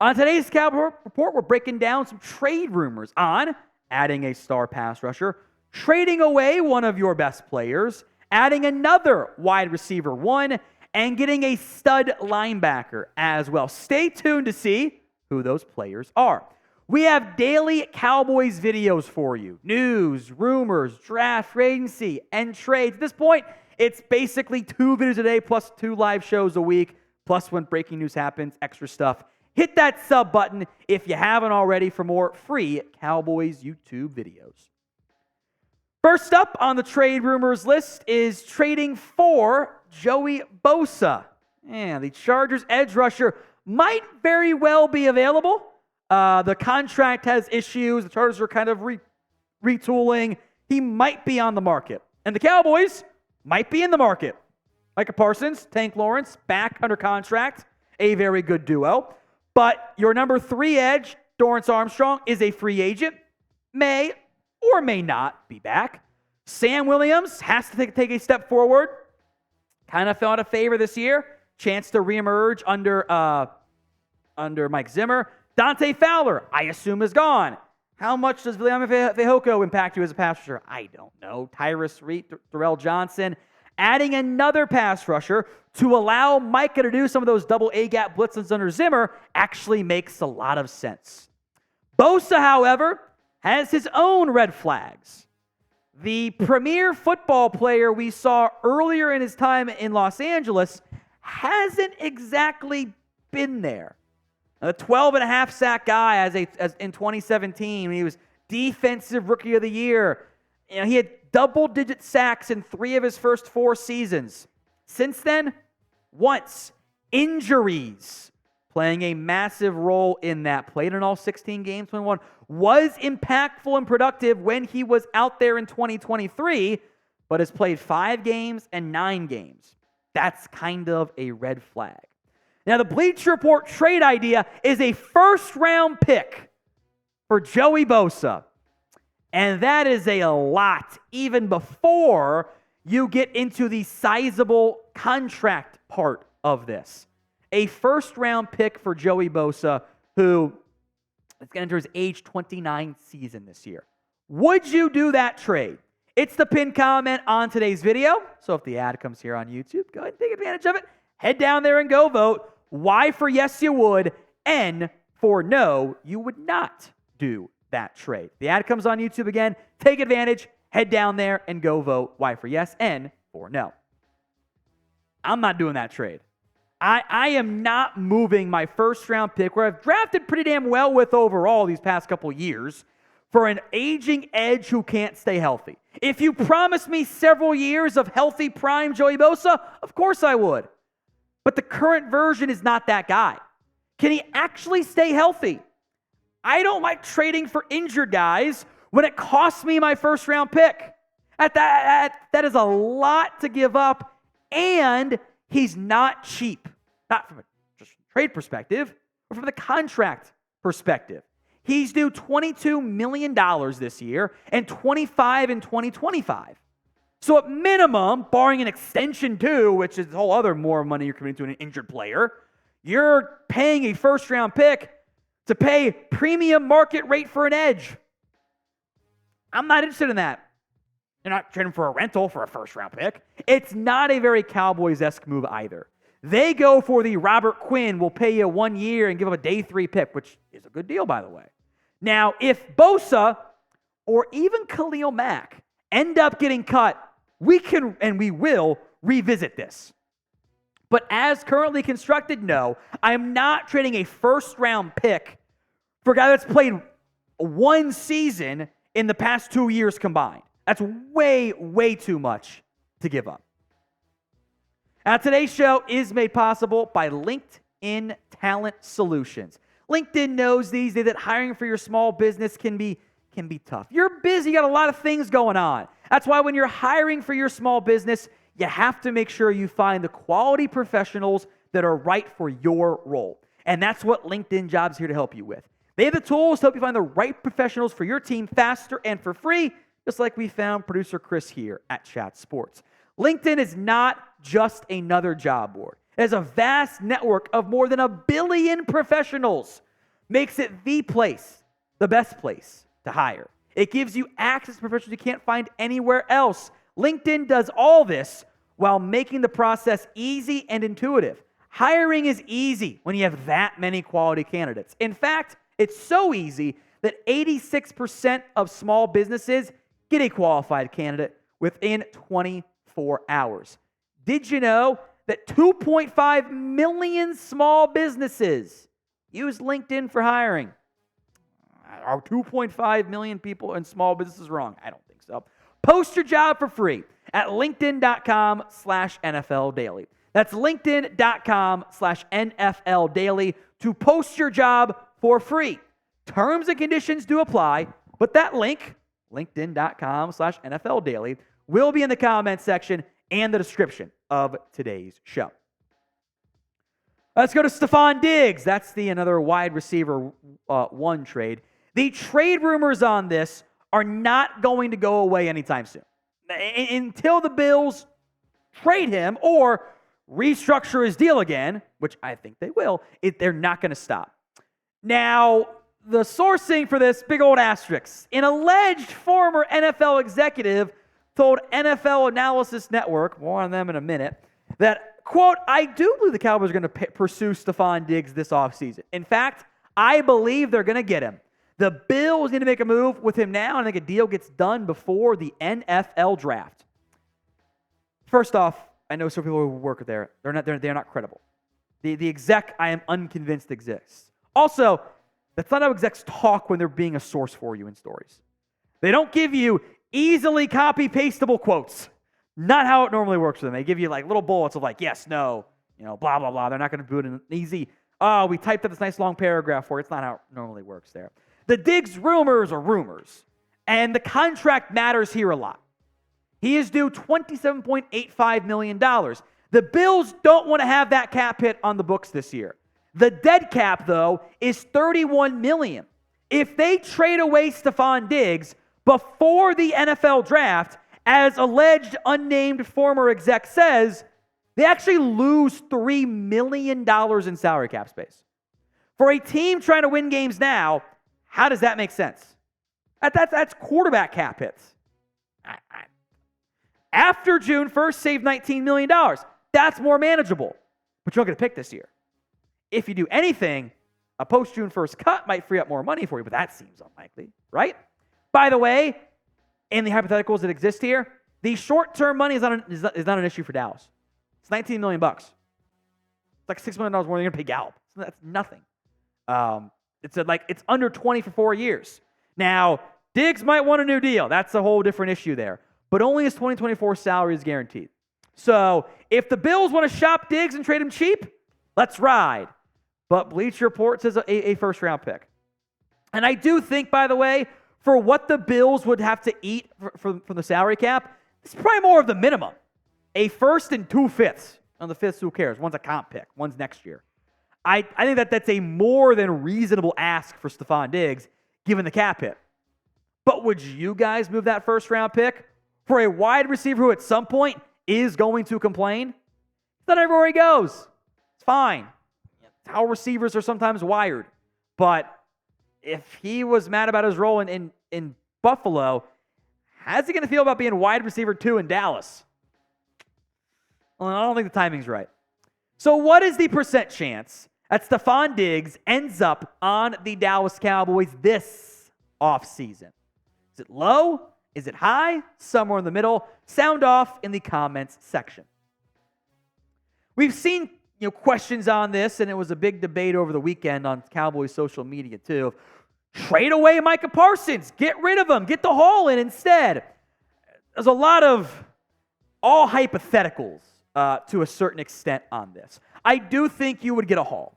On today's Cowboys Report, we're breaking down some trade rumors on adding a star pass rusher, trading away one of your best players, adding another wide receiver one, and getting a stud linebacker as well. Stay tuned to see who those players are. We have daily Cowboys videos for you. News, rumors, draft, free agency, and trades. At this point, it's basically 2 videos a day plus 2 live shows a week, plus when breaking news happens, extra stuff. Hit that sub button if you haven't already for more free Cowboys YouTube videos. First up on the trade rumors list is trading for Joey Bosa. Yeah, the Chargers edge rusher might very well be available. The contract has issues. The Chargers are kind of retooling. He might be on the market. And the Cowboys might be in the market. Micah Parsons, Tank Lawrence, back under contract. A very good duo. But your number 3 edge, Dorrance Armstrong, is a free agent. May or may not be back. Sam Williams has to take a step forward. Kind of fell out of favor this year. Chance to reemerge under Mike Zimmer. Dante Fowler, I assume, is gone. How much does Viliami Fehoko impact you as a pass rusher? I don't know. Tyrus Reed, Darrell Johnson. Adding another pass rusher to allow Micah to do some of those double A-gap blitzes under Zimmer actually makes a lot of sense. Bosa, however, has his own red flags. The premier football player we saw earlier in his time in Los Angeles hasn't exactly been there. A 12.5 sack guy as in 2017 when he was Defensive Rookie of the Year. You know, he had double-digit sacks in 3 of his first 4 seasons. Since then, once. Injuries playing a massive role in that. Played in all 16 games, 21. Was impactful and productive when he was out there in 2023, but has played 5 games and 9 games. That's kind of a red flag. Now, the Bleacher Report trade idea is a first-round pick for Joey Bosa. And that is a lot, even before you get into the sizable contract part of this. A first-round pick for Joey Bosa, who is going to enter his age 29 season this year. Would you do that trade? It's the pinned comment on today's video. So if the ad comes here on YouTube, go ahead and take advantage of it. Head down there and go vote. Y for yes, you would. N for no, you would not do that trade. The ad comes on YouTube again. Take advantage. Head down there and go vote. Y for yes, N for no. I'm not doing that trade. I am not moving my first-round pick, where I've drafted pretty damn well with overall these past couple years, for an aging edge who can't stay healthy. If you promised me several years of healthy prime Joey Bosa, of course I would. But the current version is not that guy. Can he actually stay healthy? I don't like trading for injured guys when it costs me my first-round pick. That is a lot to give up, and he's not cheap. Not from a just trade perspective, but from the contract perspective. He's due $22 million this year and $25 in 2025. So at minimum, barring an extension too, which is a whole other more money you're committing to an injured player, you're paying a first-round pick to pay premium market rate for an edge. I'm not interested in that. You're not trading for a rental for a first-round pick. It's not a very Cowboys-esque move either. They go for the Robert Quinn, will pay you 1 year and give up a day 3 pick, which is a good deal, by the way. Now, if Bosa or even Khalil Mack end up getting cut, we can and we will revisit this. But as currently constructed, no. I am not trading a first-round pick for a guy that's played 1 season in the past 2 years combined. That's way, way too much to give up. Now, today's show is made possible by LinkedIn Talent Solutions. LinkedIn knows these days that hiring for your small business can be tough. You're busy, you got a lot of things going on. That's why when you're hiring for your small business, you have to make sure you find the quality professionals that are right for your role. And that's what LinkedIn Jobs is here to help you with. They have the tools to help you find the right professionals for your team faster and for free, just like we found producer Chris here at Chat Sports. LinkedIn is not just another job board. It has a vast network of more than 1 billion professionals makes it the place, the best place to hire. It gives you access to professionals you can't find anywhere else. LinkedIn does all this while making the process easy and intuitive. Hiring is easy when you have that many quality candidates. In fact, it's so easy that 86% of small businesses get a qualified candidate within 24 hours. Did you know that 2.5 million small businesses use LinkedIn for hiring? Are 2.5 million people in small businesses wrong? I don't think so. Post your job for free at linkedin.com/NFL Daily. That's linkedin.com/NFL Daily to post your job for free. Terms and conditions do apply, but that link, linkedin.com/NFL Daily, will be in the comments section and the description of today's show. Let's go to Stefon Diggs. That's another wide receiver one trade. The trade rumors on this are not going to go away anytime soon. Until the Bills trade him or restructure his deal again, which I think they will, they're not going to stop. Now, the sourcing for this, big old asterisk. An alleged former NFL executive told NFL Analysis Network, more on them in a minute, that, quote, I do believe the Cowboys are going to pursue Stefon Diggs this offseason. In fact, I believe they're going to get him. The Bills need to make a move with him now, and I think a deal gets done before the NFL draft. First off, I know some people who work there. They're not credible. The exec, I am unconvinced exists. Also, that's not how execs talk when they're being a source for you in stories. They don't give you easily copy-pastable quotes. Not how it normally works for them. They give you like little bullets of like, yes, no, blah, blah, blah. They're not going to do it in an easy, we typed up this nice long paragraph for it. It's not how it normally works there. The Diggs rumors are rumors, and the contract matters here a lot. He is due $27.85 million. The Bills don't want to have that cap hit on the books this year. The dead cap, though, is $31 million. If they trade away Stefon Diggs before the NFL draft, as alleged unnamed former exec says, they actually lose $3 million in salary cap space. For a team trying to win games now, how does that make sense? That's quarterback cap hits. After June 1st, save $19 million. That's more manageable. But you're not going to pick this year. If you do anything, a post-June 1st cut might free up more money for you, but that seems unlikely, right? By the way, in the hypotheticals that exist here, the short-term money is not an issue for Dallas. It's $19 million. It's like $6 million more than you're going to pay Gallup. So that's nothing. It's under 20 for 4 years. Now, Diggs might want a new deal. That's a whole different issue there. But only his 2024 salary is guaranteed. So if the Bills want to shop Diggs and trade him cheap, let's ride. But Bleacher Report says a first-round pick. And I do think, by the way, for what the Bills would have to eat from the salary cap, it's probably more of the minimum. A first and 2 fifths. On the fifths, who cares? One's a comp pick. One's next year. I think that's a more than reasonable ask for Stefon Diggs, given the cap hit. But would you guys move that first-round pick for a wide receiver who at some point is going to complain? It's not everywhere he goes. It's fine. It's how receivers are sometimes wired. But if he was mad about his role in Buffalo, how's he going to feel about being wide receiver 2 in Dallas? Well, I don't think the timing's right. So what is the percent chance that Stefon Diggs ends up on the Dallas Cowboys this offseason? Is it low? Is it high? Somewhere in the middle. Sound off in the comments section. We've seen questions on this, and it was a big debate over the weekend on Cowboys social media too. Trade away Micah Parsons. Get rid of him. Get the haul in instead. There's a lot of all hypotheticals to a certain extent on this. I do think you would get a haul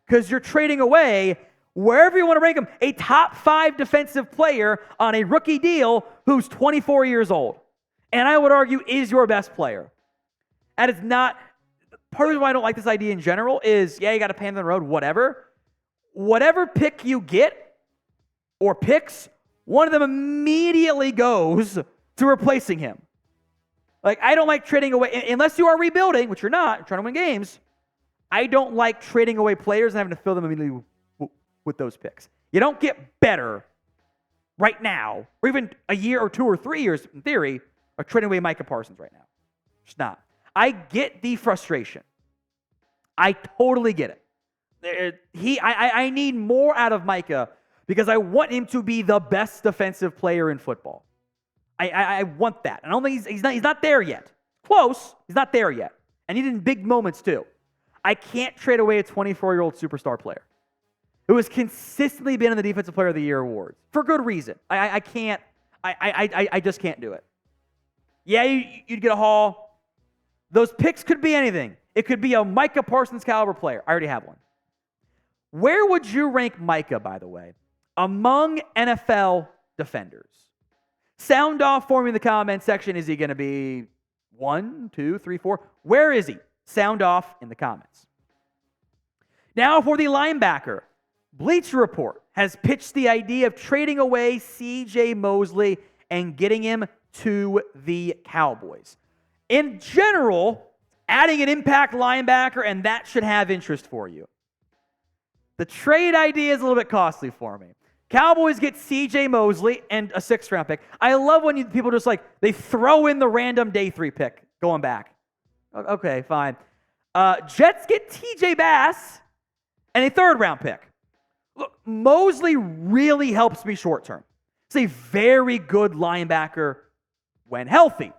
because you're trading away, wherever you want to rank him, a top 5 defensive player on a rookie deal who's 24 years old. And I would argue is your best player. That is not, part of the reason why I don't like this idea in general is, you got to pay him on the road, whatever. Whatever pick you get or picks, one of them immediately goes to replacing him. I don't like trading away, unless you are rebuilding, which you're not, you're trying to win games. I don't like trading away players and having to fill them immediately with those picks. You don't get better right now, or even a year or 2 or 3 years, in theory, of trading away Micah Parsons right now. Just not. I get the frustration. I totally get it. I need more out of Micah because I want him to be the best defensive player in football. I want that. I don't think he's not there yet. Close. He's not there yet. And he did in big moments too. I can't trade away a 24-year-old superstar player who has consistently been in the Defensive Player of the Year awards for good reason. I can't. I just can't do it. Yeah, you'd get a haul. Those picks could be anything. It could be a Micah Parsons caliber player. I already have one. Where would you rank Micah, by the way, among NFL defenders? Sound off for me in the comment section. Is he going to be 1, 2, 3, 4? Where is he? Sound off in the comments. Now for the linebacker. Bleacher Report has pitched the idea of trading away CJ Mosley and getting him to the Cowboys. In general, adding an impact linebacker, and that should have interest for you. The trade idea is a little bit costly for me. Cowboys get CJ Mosley and a 6th-round pick. I love when people just they throw in the random day 3 pick going back. Okay, fine. Jets get TJ Bass and a 3rd-round pick. Look, Mosley really helps me short term. He's a very good linebacker when healthy.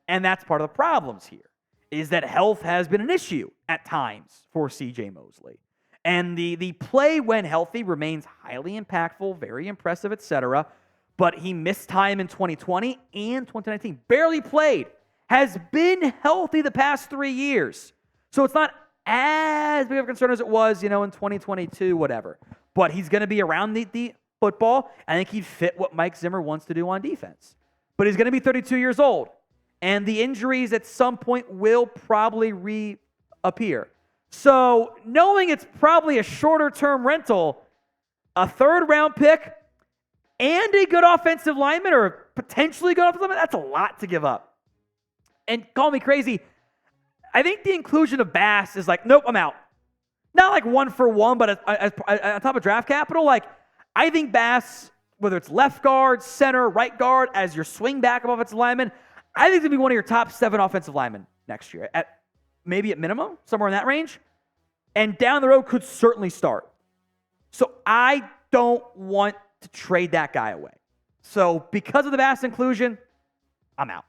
And that's part of the problems here, is that health has been an issue at times for CJ Mosley. And the play when healthy remains highly impactful, very impressive, etc. But he missed time in 2020 and 2019. Barely played. Has been healthy the past 3 years. So it's not as big of a concern as it was, in 2022, whatever. But he's going to be around the football. I think he'd fit what Mike Zimmer wants to do on defense. But he's going to be 32 years old. And the injuries at some point will probably reappear. So knowing it's probably a shorter-term rental, a 3rd-round pick, and a good offensive lineman, or a potentially good offensive lineman, that's a lot to give up. And call me crazy, I think the inclusion of Bass is nope, I'm out. Not 1 for 1, but on top of draft capital, I think Bass, whether it's left guard, center, right guard, as your swing back of offensive lineman, I think he's going to be one of your top 7 offensive linemen next year, maybe at minimum, somewhere in that range. And down the road could certainly start. So I don't want to trade that guy away. So because of the Bass inclusion, I'm out.